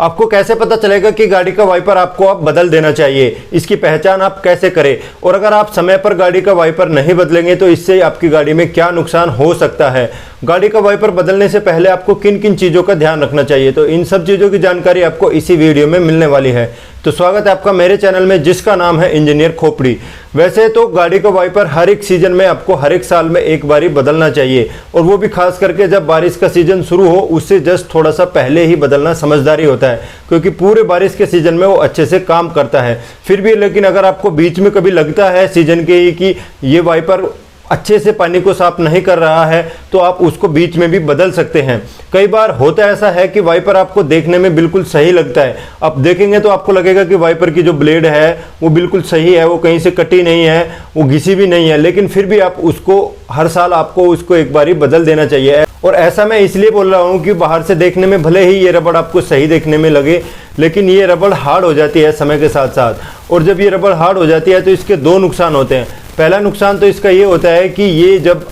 आपको कैसे पता चलेगा कि गाड़ी का वाइपर आपको अब बदल देना चाहिए, इसकी पहचान आप कैसे करें, और अगर आप समय पर गाड़ी का वाइपर नहीं बदलेंगे तो इससे आपकी गाड़ी में क्या नुकसान हो सकता है। गाड़ी का वाइपर बदलने से पहले आपको किन किन चीज़ों का ध्यान रखना चाहिए, तो इन सब चीज़ों की जानकारी आपको इसी वीडियो में मिलने वाली है। तो स्वागत है आपका मेरे चैनल में जिसका नाम है इंजीनियर खोपड़ी। वैसे तो गाड़ी का वाइपर हर एक सीजन में आपको हर एक साल में एक बारी बदलना चाहिए, और वो भी खास करके जब बारिश का सीजन शुरू हो उससे जस्ट थोड़ा सा पहले ही बदलना समझदारी होता है, क्योंकि पूरे बारिश के सीजन में वो अच्छे से काम करता है। फिर भी लेकिन अगर आपको बीच में कभी लगता है सीजन के ही कि ये वाइपर अच्छे से पानी को साफ नहीं कर रहा है, तो आप उसको बीच में भी बदल सकते हैं। कई बार होता ऐसा है कि वाइपर आपको देखने में बिल्कुल सही लगता है, आप देखेंगे तो आपको लगेगा कि वाइपर की जो ब्लेड है वो बिल्कुल सही है, वो कहीं से कटी नहीं है, वो घिसी भी नहीं है, लेकिन फिर भी आप उसको हर साल आपको उसको एक बारी बदल देना चाहिए। और ऐसा मैं इसलिए बोल रहा हूँ कि बाहर से देखने में भले ही ये रबड़ आपको सही देखने में लगे, लेकिन ये रबड़ हार्ड हो जाती है समय के साथ साथ, और जब ये रबड़ हार्ड हो जाती है तो इसके दो नुकसान होते हैं। पहला नुकसान तो इसका ये होता है कि ये जब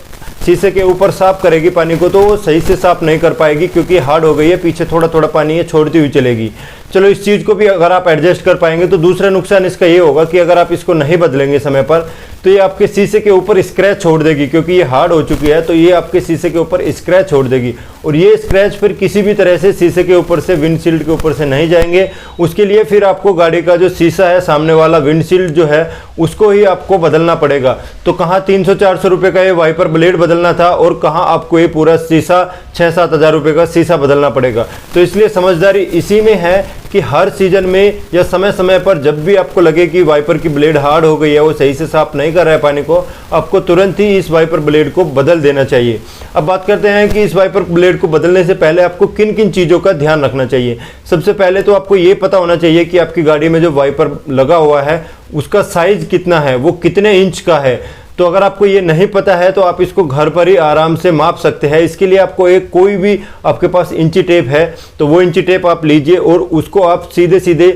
शीशे के ऊपर साफ करेगी पानी को तो वो सही से साफ नहीं कर पाएगी, क्योंकि हार्ड हो गई है, पीछे थोड़ा थोड़ा पानी ये छोड़ती हुई चलेगी। चलो इस चीज़ को भी अगर आप एडजस्ट कर पाएंगे तो दूसरा नुकसान इसका ये होगा कि अगर आप इसको नहीं बदलेंगे समय पर तो ये आपके शीशे के ऊपर स्क्रैच छोड़ देगी, क्योंकि ये हार्ड हो चुकी है तो ये आपके शीशे के ऊपर स्क्रैच छोड़ देगी, और ये स्क्रैच फिर किसी भी तरह से शीशे के ऊपर से विंडशील्ड के ऊपर से नहीं जाएंगे। उसके लिए फिर आपको गाड़ी का जो शीशा है सामने वाला विंडशील्ड जो है उसको ही आपको बदलना पड़ेगा। तो कहाँ 300-400 रुपये का ये वाइपर ब्लेड बदलना था और कहाँ आपको ये पूरा शीशा 6-7 हज़ार रुपये का शीशा बदलना पड़ेगा। तो इसलिए समझदारी इसी में है कि हर सीजन में या समय समय पर जब भी आपको लगे कि वाइपर की ब्लेड हार्ड हो गई है, वो सही से साफ नहीं कर रहा है पानी को, आपको तुरंत ही इस वाइपर ब्लेड को बदल देना चाहिए। अब बात करते हैं कि इस वाइपर ब्लेड को बदलने से पहले आपको किन किन चीज़ों का ध्यान रखना चाहिए। सबसे पहले तो आपको ये पता होना चाहिए कि आपकी गाड़ी में जो वाइपर लगा हुआ है उसका साइज कितना है, वो कितने इंच का है। तो अगर आपको ये नहीं पता है तो आप इसको घर पर ही आराम से माप सकते हैं। इसके लिए आपको एक कोई भी आपके पास इंची टेप है तो वो इंची टेप आप लीजिए और उसको आप सीधे सीधे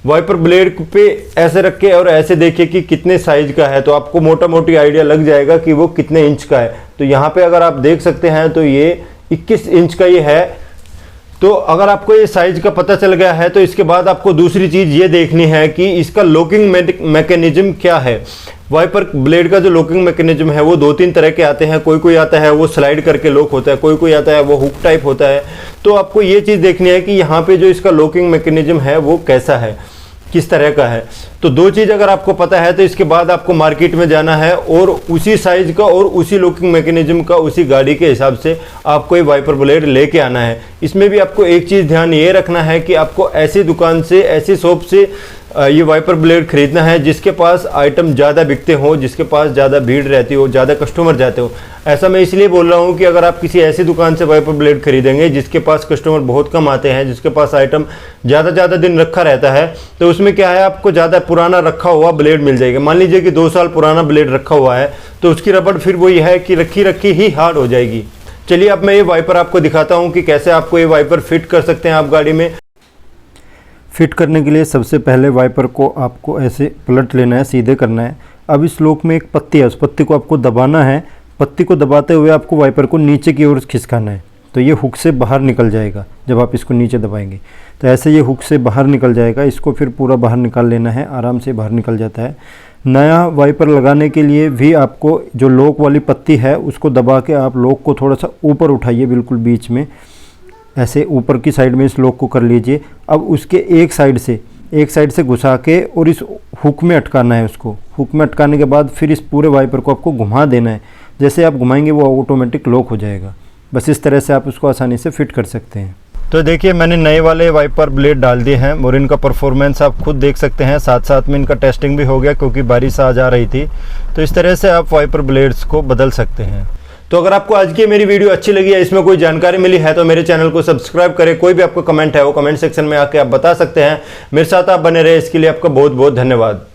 वाइपर ब्लेड पे ऐसे रख के और ऐसे देखिए कि कितने साइज का है, तो आपको मोटा मोटी आइडिया लग जाएगा कि वो कितने इंच का है। तो यहाँ पे अगर आप देख सकते हैं तो ये 21 इंच का ये है। तो अगर आपको ये साइज का पता चल गया है तो इसके बाद आपको दूसरी चीज़ ये देखनी है कि इसका लॉकिंग मैकेनिज्म क्या है। वाइपर ब्लेड का जो लॉकिंग मैकेनिज्म है वो 2-3 तरह के आते हैं। कोई आता है वो स्लाइड करके लॉक होता है, कोई आता है वो हुक टाइप होता है। तो आपको ये चीज़ देखनी है कि यहाँ पे जो इसका लॉकिंग मैकेनिज्म है वो कैसा है, किस तरह का है। तो दो चीज़ अगर आपको पता है तो इसके बाद आपको मार्केट में जाना है और उसी साइज का और उसी लॉकिंग मैकेनिज्म का उसी गाड़ी के हिसाब से आपको ये वाइपर ब्लेड लेके आना है। इसमें भी आपको एक चीज़ ध्यान ये रखना है कि आपको ऐसी दुकान से, ऐसी शॉप से ये वाइपर ब्लेड खरीदना है जिसके पास आइटम ज़्यादा बिकते हो, जिसके पास ज़्यादा भीड़ रहती हो, ज़्यादा कस्टमर जाते हो। ऐसा मैं इसलिए बोल रहा हूँ कि अगर आप किसी ऐसी दुकान से वाइपर ब्लेड खरीदेंगे जिसके पास कस्टमर बहुत कम आते हैं, जिसके पास आइटम ज़्यादा दिन रखा रहता है, तो उसमें क्या है आपको ज़्यादा पुराना रखा हुआ ब्लेड मिल जाएगा। मान लीजिए कि 2 साल पुराना ब्लेड रखा हुआ है तो उसकी रबड़ फिर वही है कि रखी ही हार्ड हो जाएगी। चलिए अब मैं ये वाइपर आपको दिखाता हूँ कि कैसे आपको ये वाइपर फिट कर सकते हैं आप गाड़ी में। फिट करने के लिए सबसे पहले वाइपर को आपको ऐसे पलट लेना है, सीधे करना है। अब इस लॉक में एक पत्ती है, उस पत्ती को आपको दबाना है। पत्ती को दबाते हुए आपको वाइपर को नीचे की ओर खिसकाना है, तो ये हुक से बाहर निकल जाएगा। जब आप इसको नीचे दबाएंगे तो ऐसे ये हुक से बाहर निकल जाएगा। इसको फिर पूरा बाहर निकाल लेना है, आराम से बाहर निकल जाता है। नया वाइपर लगाने के लिए भी आपको जो लॉक वाली पत्ती है उसको दबा के आप लॉक को थोड़ा सा ऊपर उठाइए, बिल्कुल बीच में ऐसे ऊपर की साइड में इस लॉक को कर लीजिए। अब उसके एक साइड से घुसा के और इस हुक में अटकाना है। उसको हुक में अटकाने के बाद फिर इस पूरे वाइपर को आपको घुमा देना है। जैसे आप घुमाएंगे वो ऑटोमेटिक लॉक हो जाएगा। बस इस तरह से आप उसको आसानी से फिट कर सकते हैं। तो देखिए मैंने नए वाले वाइपर ब्लेड डाल दिए हैं और इनका परफॉर्मेंस आप खुद देख सकते हैं। साथ साथ में इनका टेस्टिंग भी हो गया क्योंकि बारिश आ जा रही थी। तो इस तरह से आप वाइपर ब्लेड्स को बदल सकते हैं। तो अगर आपको आज की मेरी वीडियो अच्छी लगी है, इसमें कोई जानकारी मिली है, तो मेरे चैनल को सब्सक्राइब करें। कोई भी आपको कमेंट है वो कमेंट सेक्शन में आके आप बता सकते हैं। मेरे साथ आप बने रहे, इसके लिए आपका बहुत बहुत धन्यवाद।